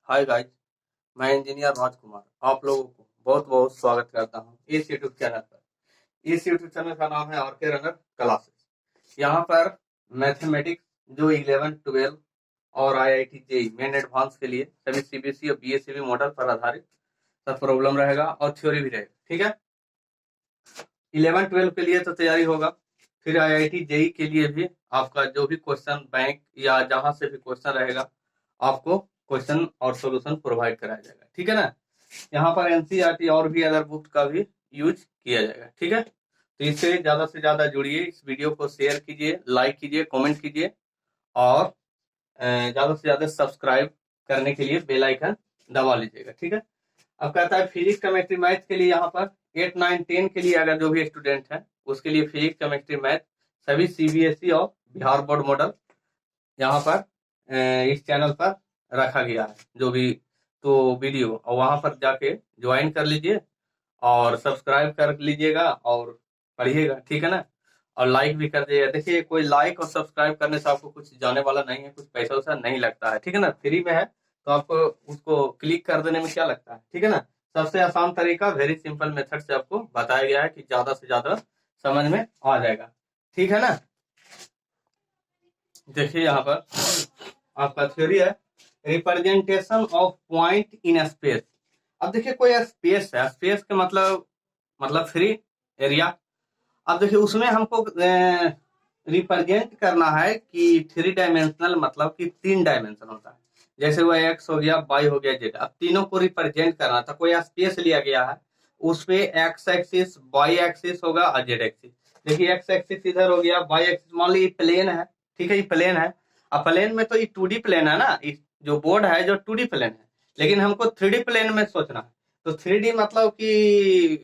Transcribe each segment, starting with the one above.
Hi guys, मैं engineer राजकुमार आप लोगों को बहुत बहुत स्वागत करता हूं इस यूट्यूब चैनल पर। इस यूट्यूब चैनल का नाम है आरके रनर क्लासेस। यहाँ पर मैथमेटिक्स जो 11, 12 और आईआईटी जेईई मेन एडवांस के लिए सभी सीबीएसई और बीएसईबी मॉडल पर आधारित सब प्रॉब्लम रहेगा और थ्योरी भी रहेगा। ठीक है, 11, 12 के लिए तो तैयारी होगा, फिर आईआईटी जेईई के लिए भी आपका जो भी क्वेश्चन बैंक या जहां से भी क्वेश्चन रहेगा आपको क्वेश्चन और सॉल्यूशन प्रोवाइड कराया जाएगा। ठीक है ना, यहाँ पर एनसीईआरटी और भी अदर बुक का भी यूज किया जाएगा। ठीक है, तो इससे ज्यादा से ज्यादा जुड़िए, इस वीडियो को शेयर कीजिए, लाइक कीजिए, कमेंट कीजिए और ज्यादा से ज्यादा सब्सक्राइब करने के लिए बेल आइकन दबा लीजिएगा। ठीक है, अब कहता है फिजिक्स केमिस्ट्री मैथ के लिए यहाँ पर 8, 9, 10 के लिए अगर जो भी स्टूडेंट है उसके लिए फिजिक्स केमिस्ट्री मैथ सभी सीबीएसई और बिहार बोर्ड मॉडल यहाँ पर इस चैनल पर रखा गया है जो भी तो वीडियो, और वहां पर जाके ज्वाइन कर लीजिए और सब्सक्राइब कर लीजिएगा और पढ़िएगा। ठीक है ना, और लाइक भी कर दीजिएगा। देखिए, कोई लाइक और सब्सक्राइब करने से आपको कुछ जाने वाला नहीं है, कुछ पैसा वैसा नहीं लगता है। ठीक है ना, फ्री में है तो आपको उसको क्लिक कर देने में क्या लगता है। ठीक है ना, सबसे आसान तरीका, वेरी सिंपल मेथड से आपको बताया गया है कि ज्यादा से ज्यादा समझ में आ जाएगा। ठीक है ना, देखिए यहाँ पर आपका थ्योरी है representation of point in space. अब देखिए कोई स्पेस है, स्पेस के मतलब फ्री एरिया। अब देखिए उसमें हमको रिप्रेजेंट करना है कि 3 डायमेंशनल, मतलब कि 3 डायमेंशन होता है। जैसे वो एक्स हो गया, वाई हो गया, जेड। अब तीनों को रिप्रेजेंट करना था, कोई स्पेस लिया गया है, उस पे एक्स एक्सिस, वाई एक्सिस होगा और जेड एक्सिस। देखिए एक्स एक्सिस इधर हो गया, वाई एक्सिस मान लीजिए प्लेन है। ठीक है, ये प्लेन है। अब प्लेन में तो ये 2D प्लेन है ना, जो बोर्ड है जो 2D प्लेन है, लेकिन हमको 3D प्लेन में सोचना है। तो 3D मतलब कि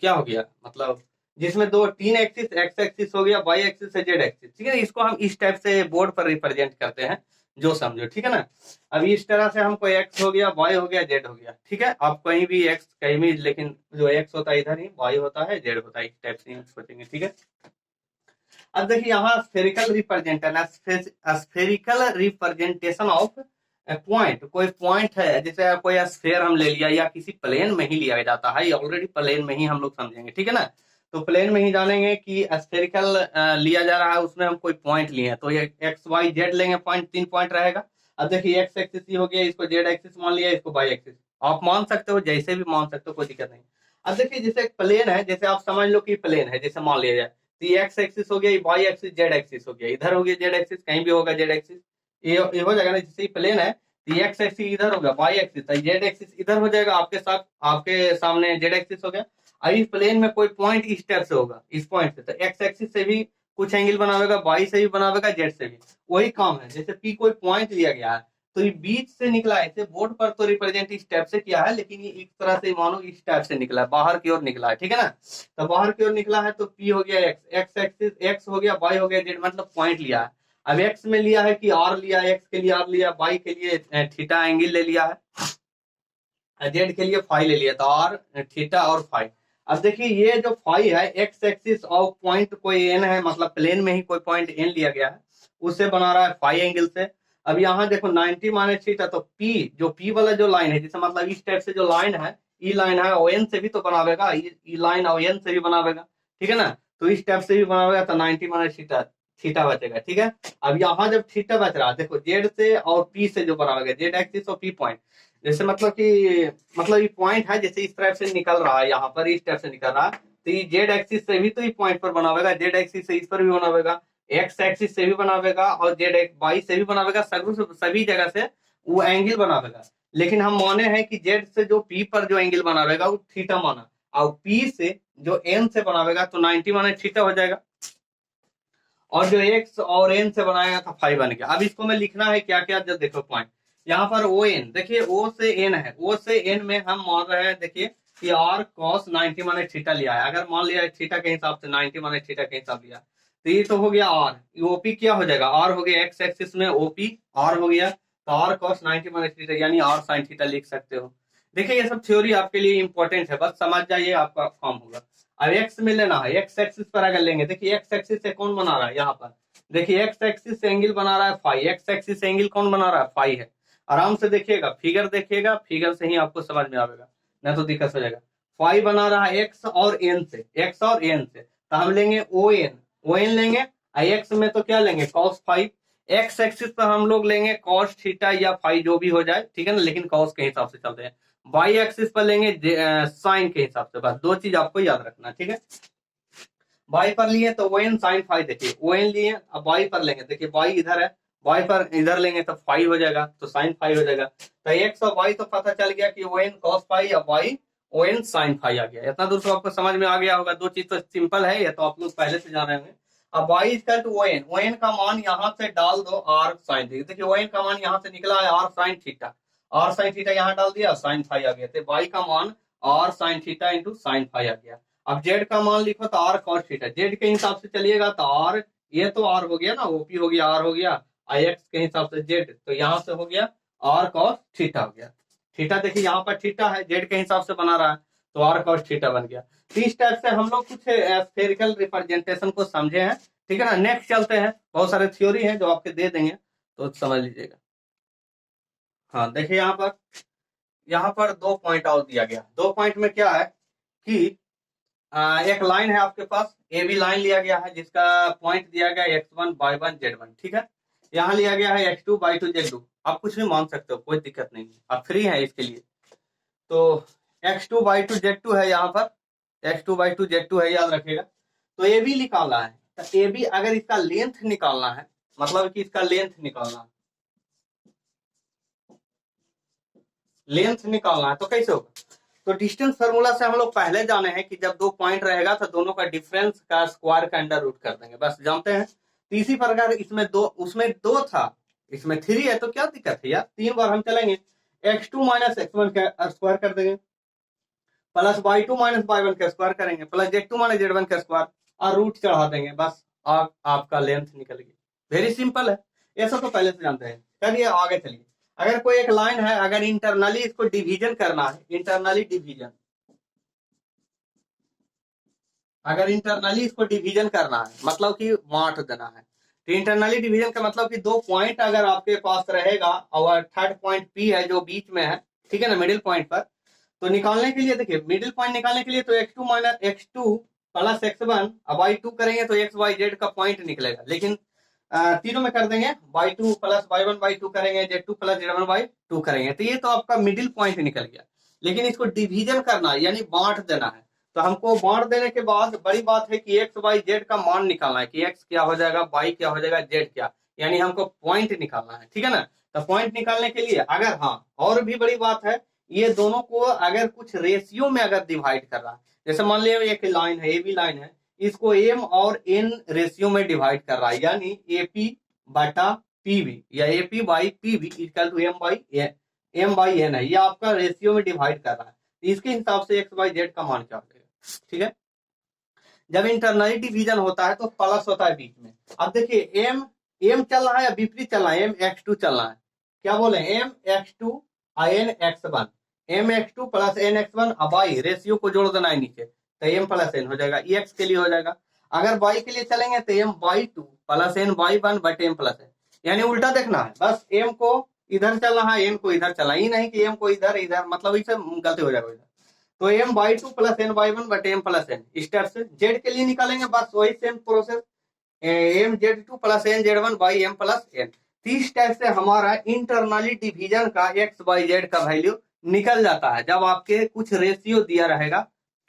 क्या हो गया, मतलब जिसमें 3 एक्सिस, एक्स एक्सिस हो गया, वाई एक्सिस है, जेड एक्सिस। ठीक है, इसको हम इस टाइप से बोर्ड पर रिप्रेजेंट करते हैं, जो समझो। ठीक है ना, अब इस तरह से हमको एक्स हो गया, वाई हो गया, जेड हो गया। ठीक है, आप कहीं भी एक्स कहीं भी, लेकिन जो एक्स होता है इधर ही, वाई होता है, जेड होता है, इस टाइप से सोचेंगे। ठीक है, अब देखिए यहाँ स्फेरिकल रिप्रेजेंटेशन ऑफ पॉइंट। कोई पॉइंट है, जैसे कोई स्फेयर हम ले लिया या किसी प्लेन में ही लिया जाता है, ऑलरेडी प्लेन में ही हम लोग समझेंगे। ठीक है ना, तो प्लेन में ही जानेंगे कि स्फेरिकल लिया जा रहा है, उसमें हम कोई पॉइंट लिए हैं तो ये एक्स वाई जेड लेंगे, पॉइंट 3 पॉइंट रहेगा। अब देखिए एक्स एक्सिस हो गया, इसको जेड एक्सिस मान लिया, इसको वाई एक्सिस। आप मान सकते हो, जैसे भी मान सकते हो, कोई दिक्कत नहीं। अब देखिए जैसे एक प्लेन है, जैसे आप समझ लो कि प्लेन है, जैसे मान लिया जाए तो ये एक्स एक्सिस हो गया, वाई एक्सिस, जेड एक्सिस हो गया, इधर हो गया जेड एक्सिस, कहीं भी होगा जेड एक्सिस। ये हो जाएगा ना, जैसे प्लेन है तो एक्स एक्सिस इधर होगा, वाई एक्सिस, जेड एक्सिस इधर हो जाएगा, आपके साथ आपके सामने जेड एक्सिस हो गया। अब इस प्लेन में कोई पॉइंट इस टाइप से होगा, इस पॉइंट से, तो एक्स एक्सिस से भी कुछ एंगल बनावेगा, वाई से भी बनावेगा, जेड से भी। वही काम है, जैसे पी कोई पॉइंट लिया गया है तो ये बीच से निकला है, इसे बोर्ड पर तो रिप्रेजेंट इस टाइप से किया है, लेकिन ये एक तरह से मानो इस टाइप से निकला है, बाहर की ओर निकला है। ठीक है ना, तो बाहर की ओर निकला है तो पी हो गया एक्स, एक्स एक्सिस एक्स हो गया, वाई हो गया, जेड, मतलब पॉइंट लिया है। अब एक्स में लिया है कि आर लिया, एक्स के लिए आर लिया, वाई के लिए थीटा एंगल ले लिया है, जेड के लिए फाई ले लिया, तो आर, थीटा और फाई। अब देखिए ये जो फाई है, एक्स एक्सिस और पॉइंट कोई एन है, मतलब प्लेन में ही कोई पॉइंट एन लिया गया है, उससे बना रहा है फाई एंगल से। अब यहाँ देखो 90 माइनस थीटा, तो पी, जो पी वाला जो लाइन है, जैसे मतलब इस टाइप से जो लाइन है, ई लाइन है, ओ एन से भी तो बनावेगा, ई लाइन ओ एन से भी बनावेगा। ठीक है ना, तो इस टाइप से भी बनावेगा, तो 90 माइनस थीटा, थीटा बचेगा। ठीक है, अब यहाँ जब थीटा बच रहा है, देखो जेड से और पी से जो बनावेगा, जेड एक्सिस और पी पॉइंट, जैसे मतलब ये पॉइंट है, जैसे इस तरह से निकल रहा है, यहाँ पर इस टाइप से निकल रहा है, तो ये जेड एक्सिस से भी तो ये पॉइंट पर बनावेगा, जेड एक्सिस से इस पर भी बनावेगा, एक्स एक्सिस से भी बनावेगा और जेड एक्स वाई से भी बनावेगा, सभी जगह से वो एंगल बनावेगा। लेकिन हम माने हैं कि जेड से जो पी पर जो एंगल बनावेगा वो थीटा माना, और पी से जो एन से बनावेगा तो 90 माने थीटा हो जाएगा, और जो एक्स और एन से बनाएगा तो फाइव बन गया। अब इसको मैं लिखना है क्या क्या, जब देखो पॉइंट यहाँ पर ओ एन, देखिए ओ से एन है, ओ से एन में हम मान रहे हैं, देखिए कि आर कॉस 90 माने थीटा लिया है। अगर मान लिया थीटा के हिसाब से 90 माने थीटा के हिसाब लिया, तो ये तो हो गया आर, ओपी क्या हो जाएगा, आर हो गया, एक्स एक्सिस में ओपी आर हो गया, तो आर कॉस 90 माने थीटा यानी आर साइन थीटा लिख सकते हो। देखिए ये सब थ्योरी आपके लिए इंपॉर्टेंट है, बस समझ जाइए, आपका काम होगा। अब एक्स में लेना है, एक्स एक्सिस पर अगर लेंगे, देखिए एक्स एक्सिस से कौन बना रहा है, यहाँ पर देखिए एक्स एक्सिस से एंगल बना रहा है फाई, एक्स एक्सिस से एंगल कौन बना रहा है, फाई है। आराम से देखिएगा, फिगर से ही आपको समझ में आएगा, नहीं तो दिक्कत हो जाएगा। फाई बना रहा है एक्स और एन से, तो हम लेंगे ओ एन लेंगे। एक्स में तो क्या लेंगे, कॉस फाइव। एक्स एक्सिस पर हम लोग लेंगे कॉस थीटा या फाई जो भी हो जाए, ठीक है ना, लेकिन कॉस के हिसाब से चलते हैं। वाई एक्सिस पर लेंगे साइन के हिसाब से, बस दो चीज आपको याद रखना, ठीक है। वाई पर लिए तो ओ एन साइन फाइव, देखिए ओ एन लिए, अब वाई पर लेंगे, देखिए वाई इधर है, वाई पर इधर लेंगे तो फाइव हो जाएगा, तो साइन फाइव हो जाएगा। तो एक्स और वाई तो पता चल गया कि ओ एन कॉस फाइव या Y O N sine five आ गया। इतना दूर तो आपको समझ में आ गया होगा, दो चीज तो सिंपल है, ये तो आप लोग पहले से जान रहे होंगे। अब Y is equal to O N का मान यहाँ से डाल दो आर साइन थीटा, देखिए ओ एन का मान यहाँ से निकला है आर साइन थीटा, यहाँ डाल दिया, साइन फाइव आ गया, तो वाई का मान R sine theta into sine five आ गया। अब जेड का मान लिखो तो आर कॉस थीटा, जेड के हिसाब से चलिएगा तो आर, ये तो आर हो गया ना, ओपी हो गया, आर हो गया, आई एक्स के हिसाब से जेड, तो यहाँ से हो गया आर कॉस थीटा हो गया। थीटा देखिए यहाँ पर थीटा है, जेड के हिसाब से बना रहा है, तो आर कॉस थीटा बन गया। तो इस टाइप से हम लोग कुछ स्फेरिकल रिप्रेजेंटेशन को समझे हैं, ठीक है ना। नेक्स्ट चलते हैं, बहुत सारे थ्योरी है जो आपके दे देंगे तो समझ लीजिएगा। हाँ देखिए यहाँ पर दो पॉइंट और दिया गया, दो पॉइंट में क्या है कि एक लाइन है आपके पास, ए बी लाइन लिया गया है जिसका पॉइंट दिया गया है x1 y1 z1, ठीक है। यहाँ लिया गया है x2 y2 z2, आप कुछ भी मान सकते हो, कोई दिक्कत नहीं है, आप फ्री हैं इसके लिए। तो x2 y2 z2 है, यहाँ पर x2 y2 z2 है, याद रखिएगा। तो ए बी निकालना है, तो ए बी अगर इसका लेंथ निकालना है, मतलब कि इसका लेंथ निकालना है, तो कैसे होगा, तो डिस्टेंस फार्मूला से हम लोग पहले जाने हैं कि जब दो पॉइंट रहेगा तो दोनों का डिफरेंस का स्क्वायर का अंडर रूट कर देंगे, बस जानते हैं। तो इसी प्रकार इसमें दो, उसमें दो था, इसमें थ्री है, तो क्या दिक्कत है यार, तीन बार हम चलेंगे, x2 माइनस x1 का स्क्वायर कर देंगे, प्लस y2 माइनस y1 का स्क्वायर करेंगे, प्लस z2 माइनस z1 का स्क्वायर, और रूट चढ़ा देंगे, बस आपका लेंथ निकल गई। वेरी सिंपल है, ऐसा तो पहले से जानते हैं। चलिए आगे चलिए, अगर कोई एक लाइन है, अगर इंटरनली इसको डिवीजन करना है, अगर इंटरनली इसको डिवीजन करना है, मतलब कि बांट देना है, तो इंटरनली डिवीजन का मतलब कि दो पॉइंट अगर आपके पास रहेगा और थर्ड पॉइंट पी है जो बीच में है, ठीक है ना, मिडिल पॉइंट पर, तो निकालने के लिए देखिए, मिडिल पॉइंट निकालने के लिए तो x2 minus x2 plus x1, अब y2 करेंगे तो x y z का पॉइंट निकलेगा, लेकिन तीनों में कर देंगे, y2 प्लस y1 y2 करेंगे, z2 प्लस z1 y2 करेंगे, तो ये तो आपका मिडिल पॉइंट निकल गया। लेकिन इसको डिवीजन करना है, यानी बांट देना है, तो हमको बांट देने के बाद बड़ी बात है कि एक्स वाई जेड का मान निकालना है, कि एक्स क्या हो जाएगा, वाई क्या हो जाएगा, जेड क्या, यानी हमको पॉइंट निकालना है, ठीक है ना। तो पॉइंट निकालने के लिए अगर, हाँ और भी बड़ी बात है, ये दोनों को अगर कुछ रेशियो में अगर डिवाइड कर रहा है, जैसे मान लिया एक लाइन है, ए बी लाइन है, इसको एम और एन रेशियो में डिवाइड कर रहा है, यानी एपी बटा पीबी या AP by PB equal to M by N है, ये आपका रेशियो में डिवाइड कर रहा है, इसके हिसाब से एक्स वाई जेड का मान क्या हो जाएगा, ठीक है। जब इंटरनली डिवीजन होता है तो प्लस होता है बीच में। अब देखिए एम चल रहा है या विपरीत चल रहा है, एम x2 चल रहा है, क्या बोले, M x2 N x1, M x2 plus N x1, अब y रेशियो को जोड़ देना है नीचे, तो एम प्लस एन हो जाएगा, एक्स के लिए हो जाएगा। अगर y के लिए चलेंगे तो M y2 plus N y1 but M plus N, यानी उल्टा देखना है, बस एम को इधर चलना है, एन को इधर चलना है, ये नहीं कि एम को इधर इधर, मतलब इसे गलती हो जाएगा इधर। तो M by two plus N by one but M plus N, step से जेड के लिए निकालेंगे, बस वही same process, M Z two plus N Z one by M plus N. इस टाइप से हमारा इंटरनली डिवीजन का एक्स बाई जेड का वैल्यू निकल जाता है, जब आपके कुछ रेशियो दिया रहेगा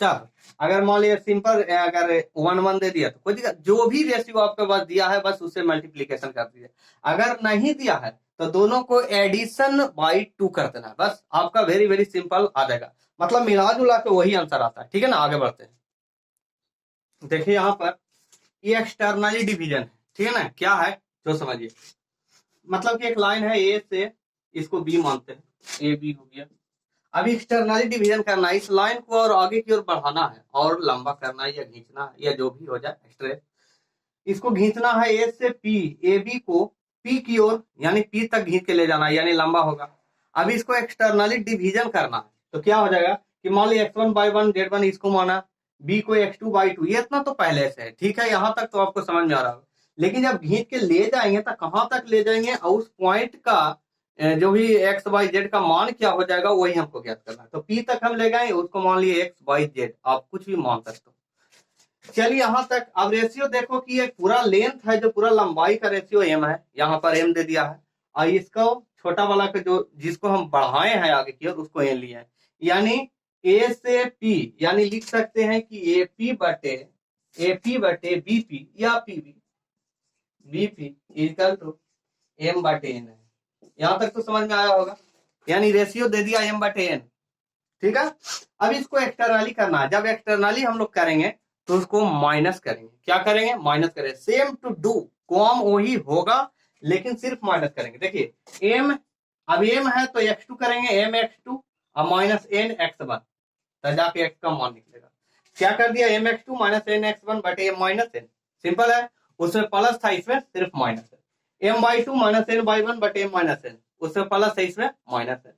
तब। अगर मान लिया सिंपल, अगर 1 1 दे दिया तो कोई दिक्कत, जो भी रेशियो आपके पास दिया है बस उससे मल्टीप्लीकेशन कर दीजिए। अगर नहीं दिया है तो दोनों को एडिशन बाई 2 कर देना, बस आपका वेरी वेरी सिंपल आ जाएगा, मतलब मिला जुला के वही आंसर आता है, ठीक है ना। आगे बढ़ते हैं, देखिए यहाँ पर ये एक्सटर्नली डिवीजन है, ठीक है ना, क्या है जो समझिए, मतलब कि एक लाइन है ए से, इसको बी मानते हैं, ए बी हो गया। अब एक्सटर्नली डिवीजन करना है, इस लाइन को और आगे की ओर बढ़ाना है, और लंबा करना है या खींचना है या जो भी हो जाए एक्स्ट्रा, इसको खींचना है ए से पी, ए बी को पी की ओर यानी पी तक खींच के ले जाना है, यानी लंबा होगा। अब इसको एक्सटर्नली डिवीजन करना है, तो क्या हो जाएगा कि मान ली x1 by one Z one इसको माना, बी को x2 बाई टू, ये इतना तो पहले से है, ठीक है, यहां तक तो आपको समझ में आ रहा होगा। लेकिन जब खींच के ले जाएंगे तो कहां तक ले जाएंगे, और उस पॉइंट का जो भी एक्स वाई जेड का मान क्या हो जाएगा वही हमको ज्ञात करना है। तो पी तक हम ले गए, उसको मान लिए एक्स वाई जेड, आप कुछ भी मान सकते हो। चलिए यहां तक। अब रेशियो देखो कि एक पूरा लेंथ है, जो पूरा लंबाई का रेशियो एम है, यहाँ पर एम दे दिया है, और इसको छोटा वाला का जो जिसको हम बढ़ाए हैं आगे की ओर उसको एन लिया है, यानी ए से पी, यानी लिख सकते हैं कि एपी बटे बीपी या PB, BP equal to M बटे एन है। यहां तक तो समझ में आया होगा, यानी रेशियो दे दिया एम बटे एन। ठीक है, अब इसको एक्सटर्नली करना है। जब एक्सटर्नली हम लोग करेंगे तो उसको माइनस करेंगे। क्या करेंगे? माइनस करेंगे। सेम टू डू, कॉम वही होगा लेकिन सिर्फ माइनस करेंगे। देखिए एम, अब एम है तो x2 करेंगे, एम x2 और माइनस एन x1, तो जाके एक्स का मान निकलेगा। क्या कर दिया? M x2 minus N x1 बटे एम माइनस एन, सिंपल है। उसमें प्लस था, इसमें सिर्फ माइनस है। M by two minus N by one बटे एम माइनस एन, उसमें प्लस है, इसमें माइनस है।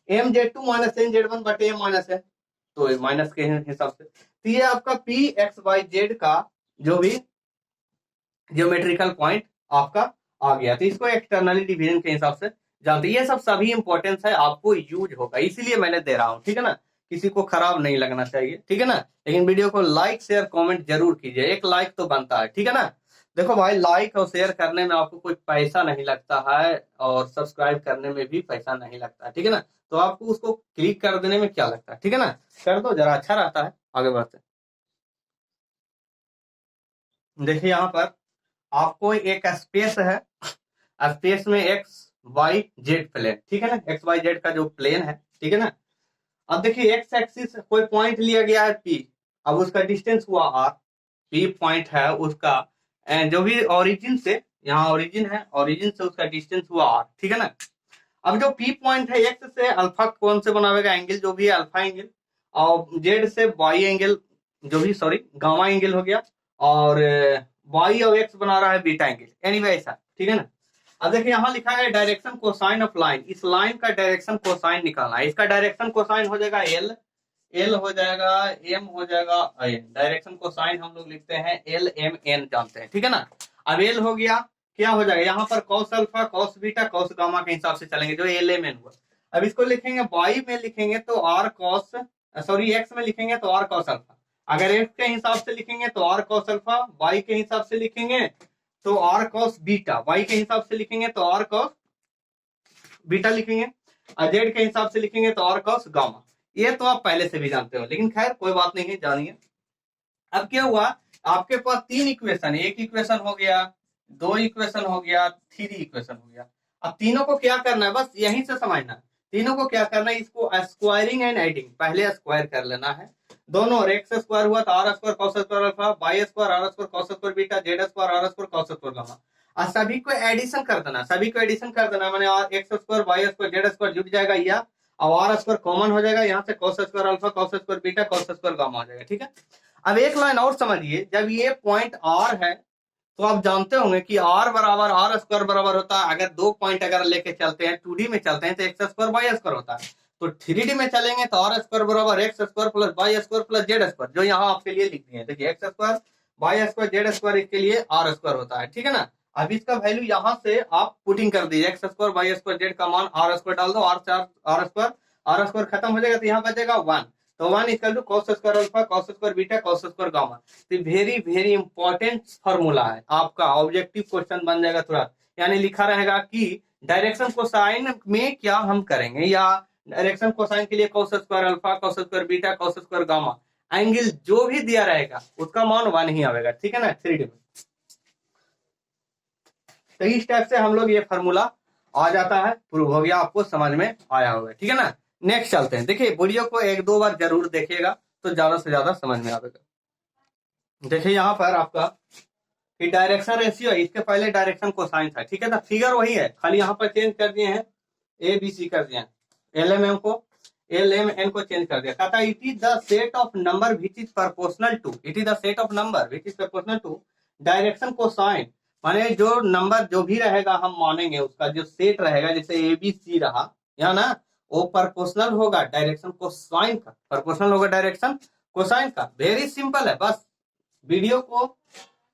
M Z two minus N Z one बटे एम माइनस है, तो माइनस के हिसाब से। तो ये आपका पी एक्स वाई जेड का जो भी ज्योमेट्रिकल पॉइंट आपका आ गया। तो इसको एक्सटर्नली डिवीजन के हिसाब से जानते। ये सब सभी इंपॉर्टेंस है, आपको यूज होगा, इसीलिए मैंने दे रहा हूँ। ठीक है ना, किसी को खराब नहीं लगना चाहिए। ठीक है ना, लेकिन वीडियो को लाइक शेयर कमेंट जरूर कीजिए, एक लाइक तो बनता है। ठीक है ना, देखो भाई, लाइक और शेयर करने में आपको कोई पैसा नहीं लगता है, और सब्सक्राइब करने में भी पैसा नहीं लगता है। ठीक है ना, तो आपको उसको क्लिक कर देने में क्या लगता है? ठीक है ना, कर दो, जरा अच्छा रहता है। आगे बढ़ते देखिए यहाँ पर आपको एक स्पेस है, स्पेस में एक्स वाई जेड प्लेन। ठीक है ना, एक्स वाई जेड का जो प्लेन है। ठीक है ना, अब देखिए एक्स एक्सिस कोई पॉइंट लिया गया है पी, अब उसका डिस्टेंस हुआ आर, पी पॉइंट है उसका, जो भी ओरिजिन से, यहाँ ओरिजिन है, ओरिजिन से उसका डिस्टेंस हुआ आर। ठीक है ना, अब जो पी पॉइंट है एक्स से अल्फा कौन से बनावेगा? एंगल जो भी है अल्फा एंगल, और जेड से वाई एंगल, जो भी सॉरी गामा एंगल हो गया, और वाई और एक्स बना रहा है बीटा एंगल। एनीवे ऐसा। ठीक है ना, अब देखिए यहाँ लिखा है डायरेक्शन कोसाइन ऑफ लाइन, इस लाइन का डायरेक्शन कोसाइन निकालना है। इसका डायरेक्शन कोसाइन हो जाएगा एल, एल हो जाएगा एम, हो जाएगा एन। डायरेक्शन कोसाइन हम लोग लिखते हैं एल एम एन, जानते हैं। ठीक है ना, अब एल हो गया, क्या हो जाएगा? यहाँ पर cos alpha cos beta cos gamma के हिसाब से चलेंगे, जो एल एम एन हुआ। अब इसको लिखेंगे वाई में, लिखेंगे तो आर कॉस, सॉरी एक्स में लिखेंगे तो आर कॉस अल्फा। अगर एक्स के हिसाब से लिखेंगे तो आर कॉस अल्फा, वाई के हिसाब से लिखेंगे तो आर कॉस बीटा, वाई के हिसाब से लिखेंगे तो आर कॉस बीटा लिखेंगे, और जेड के हिसाब से लिखेंगे तो आर कॉस गामा। ये तो आप पहले से भी जानते हो, लेकिन खैर कोई बात नहीं है, जानिए। अब क्या हुआ, आपके पास तीन इक्वेशन, एक इक्वेशन हो गया, दो इक्वेशन हो गया, थ्री इक्वेशन हो गया। अब तीनों को क्या करना है, बस यहीं से समझना है। तीनों को क्या करना है, इसको स्क्वायरिंग एंड एडिंग, पहले स्क्वायर कर लेना है दोनों। एक्स स्क्वायर हुआ तो R square cos square alpha, Y square R square cos square beta, Z square R square cos square gamma. और सभी को एडिशन कर देना, सभी को एडिशन कर देना, मैंने X square Y square Z square जुट जाएगा, या और आर स्क्वायर कॉमन हो जाएगा, यहाँ से cos square alpha cos square beta cos square gamma हो जाएगा। ठीक है, अब एक लाइन और समझिए, जब ये पॉइंट आर है तो आप जानते होंगे कि आर बराबर आर स्क्वायर बराबर होता है, अगर दो पॉइंट अगर लेके चलते हैं 2D में चलते हैं तो एक्स स्क्वायर वाई स्क्वायर होता है, तो 3D में चलेंगे तो आर स्क्वायर बराबर X square plus Y square plus Z square, जो यहाँ आपके लिए लिख दिए। देखिए X square Y square Z square, इसके लिए आर स्क्वायर होता है। ठीक है ना, अब इसका वैल्यू यहाँ से आप पुटिंग कर दीजिए, X square Y square Z का मान आर स्क्वायर डाल दो, आर स्क्वायर खत्म हो जाएगा तो यहाँ बचेगा 1, तो 1 equal to cos square alpha cos square beta cos square gamma. तो वेरी वेरी इंपॉर्टेंट फॉर्मूला है, आपका ऑब्जेक्टिव क्वेश्चन बन जाएगा तुरंत। यानी लिखा रहेगा कि डायरेक्शन कोसाइन में क्या हम करेंगे, या डायरेक्शन कोसाइन के लिए cos square alpha cos square beta cos square gamma, angle जो भी दिया रहेगा उसका मान 1 ही आएगा। ठीक है ना, 3D में। तो इस टाइप से हम लोग ये फॉर्मूला आ जाता है, प्रूव हो गया, आपको समझ में आया होगा। ठीक है ना, नेक्स्ट चलते हैं। देखिए वीडियो को एक दो बार जरूर देखिएगा तो ज्यादा से ज्यादा समझ में आएगा। देखिए यहाँ पर आपका डायरेक्शन रेशियो है, इसके पहले डायरेक्शन कोसाइन था। ठीक है ना, फिगर वही है, खाली यहाँ पर चेंज कर दिए हैं, ए बी सी कर दिए हैं, एल एम एन को चेंज कर दिया। कहता है it is the set of number which is proportional to, it is the set of number which is proportional to direction cosine, माने जो नंबर जो भी रहेगा हम मानेंगे उसका जो सेट रहेगा, जैसे ए बी सी रहा या ना, वो प्रोपोर्शनल होगा डायरेक्शन कोसाइन का, प्रोपोर्शनल होगा डायरेक्शन कोसाइन का। वेरी सिंपल है, बस वीडियो को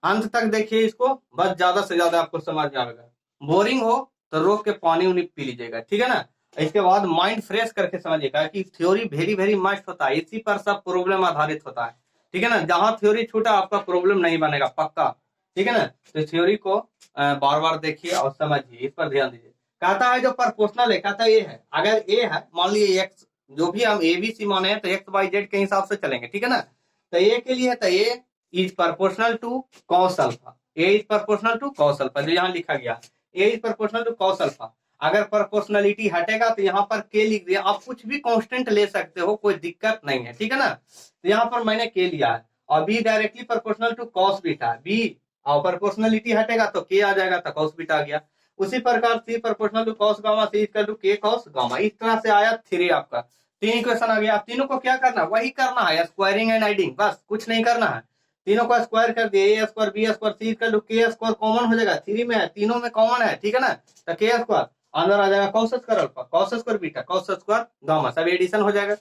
अंत तक देखिए इसको, बस ज्यादा से ज्यादा आपको समझ में आएगा। बोरिंग हो तो रोक के पानी उन्हीं पी लीजिएगा, ठीक है ना। इसके बाद माइंड फ्रेश करके समझिएगा कि थ्योरी वेरी वेरी मस्ट होता है, इसी पर सब प्रॉब्लम आधारित होता है, ठीक है ना। जहां थ्योरी छूटा आपका प्रॉब्लम नहीं बनेगा पक्का, ठीक है ना। तो थ्योरी को बार बार देखिए और समझिए, इस पर ध्यान दीजिए। कहता है जो प्रोपोर्शनल है, कहता है ए है, अगर ए है मान लीजिए एक्स, जो भी हम ए बी सी माने हैं तो एक्स वाई जेड के हिसाब से चलेंगे, ठीक है ना। तो ए के लिए तो A is proportional to cos alpha, A is proportional to cos alpha, जो यहाँ लिखा गया A is proportional to cos alpha. अगर प्रोपोर्शनलिटी हटेगा तो यहाँ पर के लिख दिया, आप कुछ भी कांस्टेंट ले सकते हो, कोई दिक्कत नहीं है, ठीक है ना। तो यहाँ पर मैंने के लिया है, और B directly proportional to cos beta, B और प्रोपोर्शनलिटी हटेगा तो के आ जाएगा, तो कॉस बीटा आ गया। उसी प्रकार C proportional to cos gamma, C equal to K cos gamma. इस तरह से आया थ्री, आपका तीन इक्वेशन आ गया। तीनों को क्या करना, वही करना है, स्क्वायरिंग एंड एडिंग, बस कुछ नहीं करना है। तीनों को स्क्वायर कर दिए, A square B square C equal to K square, common हो जाएगा, थ्री में है, तीनों में कॉमन है, ठीक है ना। तो के स्क्वायर अंदर आ जाएगा cos square alpha, cos square beta, cos square gamma, सब एडिशन हो जाएगा।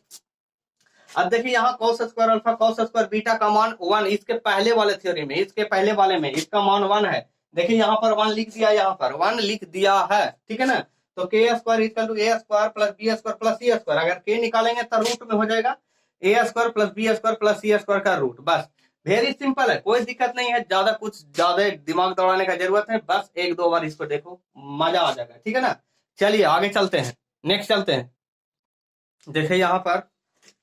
अब देखिए यहाँ cos square alpha cos square beta का मान 1, इसके पहले वाले थ्योरी में, इसके पहले वाले में इसका मान 1 है। देखिए यहाँ पर 1 लिख दिया, यहाँ पर 1 लिख दिया है, ठीक है ना। तो K square equal to A square plus B square plus C square, अगर के निकालेंगे तो रूट में हो जाएगा A square plus B square plus C square का रूट। बस वेरी सिंपल है, कोई दिक्कत नहीं है, ज्यादा कुछ ज्यादा दिमाग दौड़ाने का जरूरत है, बस एक दो बार इसको देखो, मजा आ जाएगा, ठीक है ना। चलिए आगे चलते हैं, नेक्स्ट चलते हैं। देखिए यहाँ पर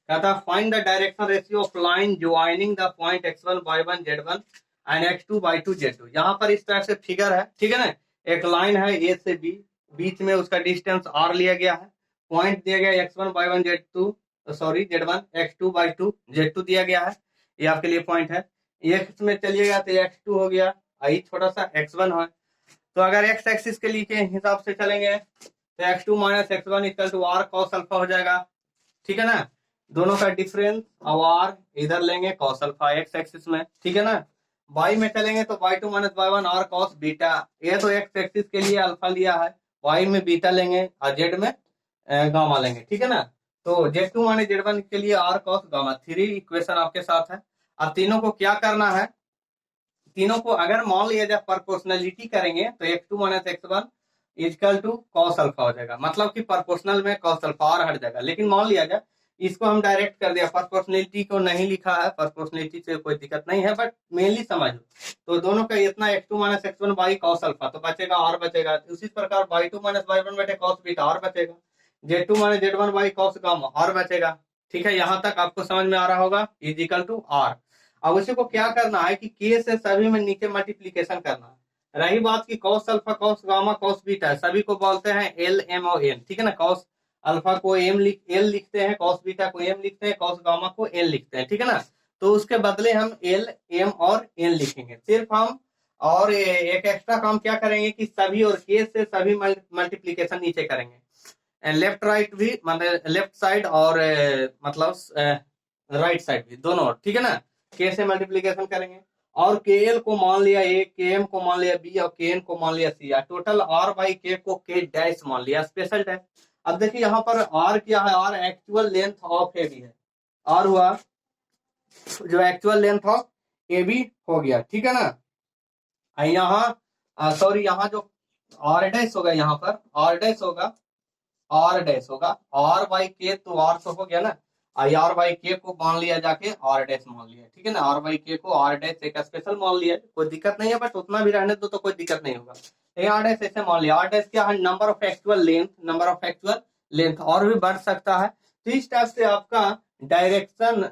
कहता find the direction ratio of line joining the point x1 y1 z1 and x2 y2 z2। यहाँ पर इस तरह से फिगर है, ठीक है ना। एक लाइन है ए से बी, बीच में उसका डिस्टेंस r लिया गया है, पॉइंट दिया गया x1 y1 z2 sorry z1 x2 y2 z2 दिया गया है, ये आपके लिए पॉइंट है। x में चलिएगा तो x2 हो गया, आई छोटा सा x1 है। तो अगर x एक्सिस के लिए के हिसाब से चलेंगे तो x2 minus x1 equal to r cos alpha हो जाएगा, ठीक है ना। दोनों का डिफरेंस और r इधर लेंगे cos अल्फा x एक्सिस में, ठीक है ना। y में चलेंगे तो y2 minus y1 r cos beta, ये तो x एक्सिस के लिए अल्फा लिया है, y में बीटा लेंगे और z में गामा लेंगे, ठीक है ना। तो z2 माइनस z1 के लिए r cos गामा, 3 इक्वेशन आपके साथ है। अब तीनों को क्या करना है, तीनों को अगर मान लिया जाए प्रोपोर्शनलिटी करेंगे तो x2 minus x1 equal to cos alpha हो जाएगा, मतलब कि प्रोपोर्शनल में कॉस अल्फा और हट जाएगा। लेकिन मान लिया जाए इसको हम डायरेक्ट कर दिया, प्रोपोर्शनलिटी को नहीं लिखा है, प्रोपोर्शनलिटी से कोई दिक्कत नहीं है, बट मेनली समझो। तो दोनों का इतना x2 minus x1 by cos alpha तो बचेगा और बचेगा, उसी प्रकार y2 माइनस y1 बटे कॉस बीटा और बचेगा, z2 minus z1 by cos gamma और बचेगा, ठीक है। यहाँ तक आपको समझ में आ रहा होगा, इज इक्वल टू आर। अब उसी को क्या करना है कि के से सभी में नीचे मल्टीप्लीकेशन करना है। रही बात की cos alpha cos gamma cos beta सभी को बोलते हैं एल एम और एन, ठीक है ना। कॉस अल्फा को एल लिखते हैं, कॉस बीटा को एम लिखते हैं, कॉस गामा को एन लिखते हैं, ठीक है ना। तो उसके बदले हम एल एम और एन लिखेंगे सिर्फ हम। और एक एक्स्ट्रा काम क्या करेंगे कि सभी और के से सभी मल्टीप्लीकेशन नीचे करेंगे, लेफ्ट राइट भी, मतलब लेफ्ट साइड और मतलब राइट साइड भी, दोनों, ठीक है ना। के से मल्टीप्लीकेशन करेंगे और के एल को मान लिया ए, के एम को मान लिया बी और के एन को मान लिया सी, टोटल आर बाई के को के डैश मान लिया, स्पेशल डैश। अब देखिए यहाँ पर आर क्या है, R actual length of A B है, आर हुआ जो actual length of A B हो गया, ठीक है ना। यहाँ सॉरी यहाँ जो आर डैश होगा, यहाँ पर आर डैश होगा, आर डैश होगा आर बाई के, तो आर तो हो गया ना, आर बाई के को मान लिया जाके आर डैश मान लिया, ठीक है ना। आर बाई के को आर डैश एक स्पेशल मान लिया, कोई दिक्कत नहीं है, बट उतना भी रहने दो तो कोई दिक्कत नहीं होगा। आर डैश ऐसे मान लिया, आर डैश क्या है, number of actual length, number of actual length, और भी बढ़ सकता है। तो इस टाइप से आपका डायरेक्शन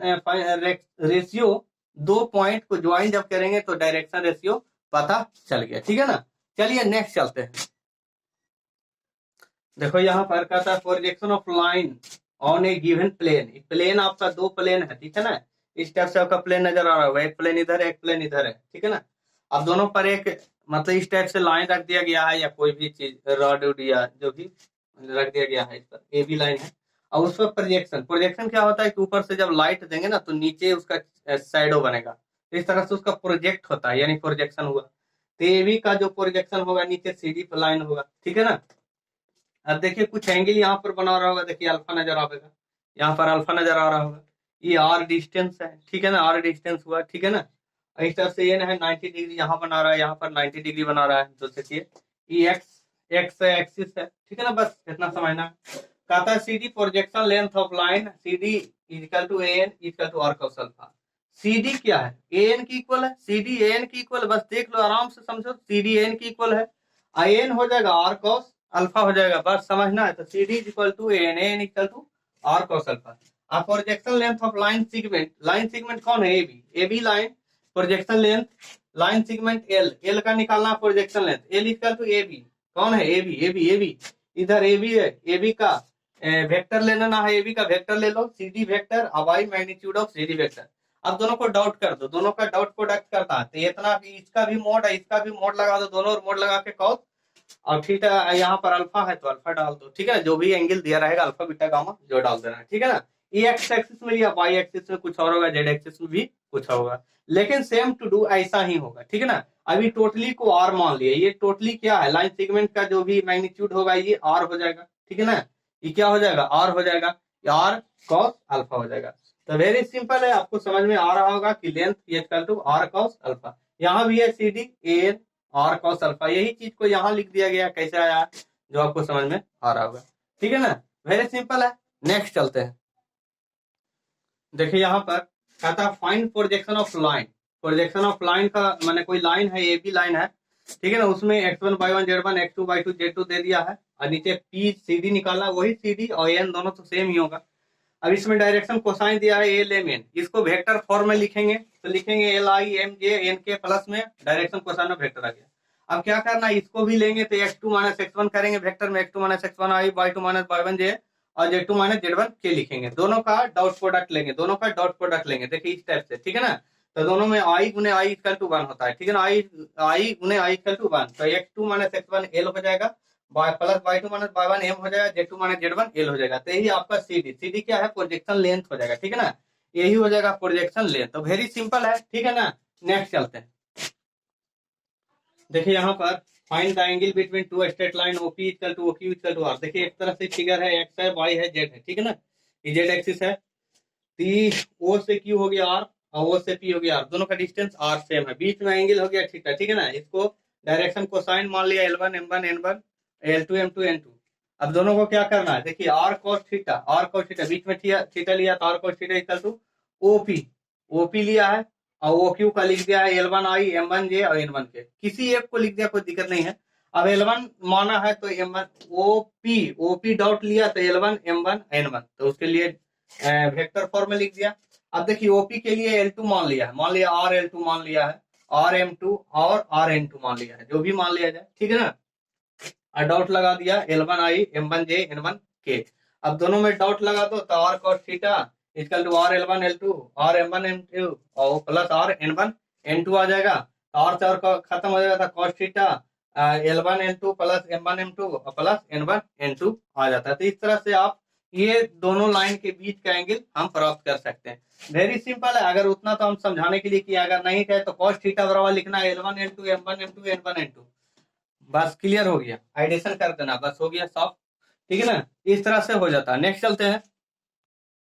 रेशियो, दो पॉइंट को ज्वाइन जब करेंगे तो डायरेक्शन रेशियो पता चल गया, ठीक है ना। चलिए नेक्स्ट चलते हैं। देखो यहाँ पर कहता है projection of line on a given plane, plane आपका दो प्लेन है, ठीक है ना। इस टाइप से आपका प्लेन नजर आ रहा होगा, एक प्लेन इधर है एक प्लेन इधर है, ठीक है ना। अब दोनों पर एक मतलब इस टाइप से लाइन रख दिया गया है, या कोई भी चीज रॉड या जो भी रख दिया गया है, इस पर ए बी लाइन है। और उस पर प्रोजेक्शन, प्रोजेक्शन क्या होता है कि ऊपर से जब लाइट देंगे ना तो नीचे उसका शैडो बनेगा, इस तरह से उसका प्रोजेक्ट होता है, यानी प्रोजेक्शन हुआ। तो ए बी का जो प्रोजेक्शन होगा नीचे सीधी लाइन होगा, ठीक है ना। अब देखिए कुछ एंगल यहाँ पर बना रहा होगा, देखिए अल्फा नजर आएगा, यहाँ पर अल्फा नजर आ रहा होगा, ये आर डिस्टेंस है, ठीक है ना, आर डिस्टेंस हुआ, ठीक है ना। इस तरह से ये है 90 डिग्री यहाँ बना रहा है, यहाँ पर 90 डिग्री बना रहा है, तो देखिए ई एक्स एक्स एक्सिस है, ठीक है ना, बस इतना समझना है। कहता है C D projection length of line C D equal to A N equal to R cos alpha. C D क्या है, ए एन की इक्वल है, सी डी ए एन की इक्वल, बस देख लो आराम से समझो, सी डी ए एन की इक्वल है, आई एन हो जाएगा आर कॉस अल्फा हो जाएगा, बस समझना है। तो C D equal to A N equal to R cos alpha. अब projection length of line segment कौन है, A B line, projection length line segment L का निकालना projection length, L equal to A B, कौन है A B, इधर ए B है, A B का वेक्टर लेना है, ए बी का वेक्टर ले लो, सी डी वेक्टर अब I magnitude of C D vector. अब दोनों को डॉट कर दो, दोनों का डॉट प्रोडक्ट करता है, तो इतना इसका भी मोड है, इसका भी मोड लगा दो, दोनों मोड लगा के कॉस, और ठीक है यहाँ पर अल्फा है तो अल्फा डाल दो, ठीक है, जो भी एंगल दिया रहेगा अल्फा बीटा गामा जो डाल देना है, ठीक है ना। ये एक्स एक्सिस में लिया, वाई एक्सिस में कुछ और होगा, जेड एक्सिस में भी कुछ होगा, लेकिन सेम टू डू ऐसा ही होगा, ठीक है ना। अभी टोटली को आर मान लिया, ये टोटली क्या है, लाइन सेगमेंट का जो भी मैग्नीट्यूड होगा ये आर हो जाएगा, ठीक है ना, ये क्या हो जाएगा, आर हो जाएगा, आर कॉस अल्फा हो जाएगा। तो वेरी सिंपल है, आपको समझ में आ रहा होगा कि length equal to R cos alpha. यहाँ भी है C D A N R cos alpha, यही चीज को यहाँ लिख दिया गया, कैसे आया जो आपको समझ में आ रहा होगा, ठीक है ना, वेरी सिंपल है। नेक्स्ट चलते हैं, देखिए यहाँ पर कहता है find projection of line, projection of line का माने कोई लाइन है, ए बी लाइन है, ठीक है ना, उसमें x1 y1 z1 x2 y2 z2 दे दिया है, और नीचे p cd निकालना, वही cd और n दोनों तो सेम ही होगा। अब इसमें डायरेक्शन कोसाइन दिया है एल एम एन, इसको वेक्टर फॉर्म में लिखेंगे, तो लिखेंगे L I M J N K plus में डायरेक्शन कोसाइन ऑफ वेक्टर आ गया। अब क्या करना है, इसको भी लेंगे तो x2 माइनस x1 करेंगे वेक्टर में, x2 माइनस x1 आई, y2 माइनस y1 जे और z2 माइनस z1 के लिखेंगे, दोनों का डॉट प्रोडक्ट लेंगे, दोनों का डॉट प्रोडक्ट लेंगे, देखिए इस टाइप से, ठीक है ना। तो दोनों में आई गुने आई इक्वल टू 1 होता है, ठीक है ना, आई गुने आई इक्वल टू 1, तो x2 माइनस x1 एल हो जाएगा, plus y2 minus y1 m हो जाएगा, z2 माइनस z1 l हो जाएगा, तो यही आपका cd क्या है, प्रोजेक्शन लेंथ हो जाएगा, ठीक है ना, यही हो जाएगा प्रोजेक्शन लेंथ। तो वेरी सिंपल है, ठीक है ना। नेक्स्ट चलते हैं, देखिए यहाँ पर find the angle between two straight line OP equal to OQ equal to R. देखिए एक तरफ से फिगर है, एक्स है, वाई है, जेड है, ठीक है ना, ये जेड एक्सिस है, टी ओ से क्यू हो गया आर और ओ से पी हो गया आर, दोनों का डिस्टेंस आर सेम है, बीच में एंगल हो गया थीटा, ठीक है ना। इसको डायरेक्शन कोसाइन मान लिया L1 M1 N1 L2 M2 N2। अब दोनों को क्या करना है, देखिए आर कॉस थीटा बीच में थीटा लिया तो R cos theta equal to OP लिया है, और ओ क्यू का लिख दिया है L1 आई M1 जे और N1 के, किसी एक को लिख दिया कोई दिक्कत नहीं है। अब L1 माना है तो M1 ओपी डॉट लिया तो L1 M1 N1, तो उसके लिए वेक्टर फॉर्म में लिख दिया। अब देखिए ओपी के लिए L2 मान लिया है, मान लिया आर L2 मान लिया है, आर M2 और आर N2 मान लिया है, जो भी मान लिया जाए, ठीक है ना। डॉट लगा दिया L1 आई M1 जे N1 के। अब दोनों में डॉट लगा दो तो R cos theta equal to R L1 L2 R M1 M2 और प्लस आर N1 N2 आ जाएगा, आर से और खत्म हो जाएगा, cos theta L1 L2 plus M1 M2 plus N1 N2 आ जाता है। तो इस तरह से आप ये दोनों लाइन के बीच का एंगल हम प्राप्त कर सकते हैं, वेरी सिंपल है। अगर उतना तो हम समझाने के लिए किया, अगर नहीं कहे तो कॉस थीटा बराबर लिखना है L1 L2 M1 M2 N1 N2, बस क्लियर हो गया, एडिशन कर देना, बस हो गया सॉल्व, ठीक है ना, इस तरह से हो जाता है। नेक्स्ट चलते हैं,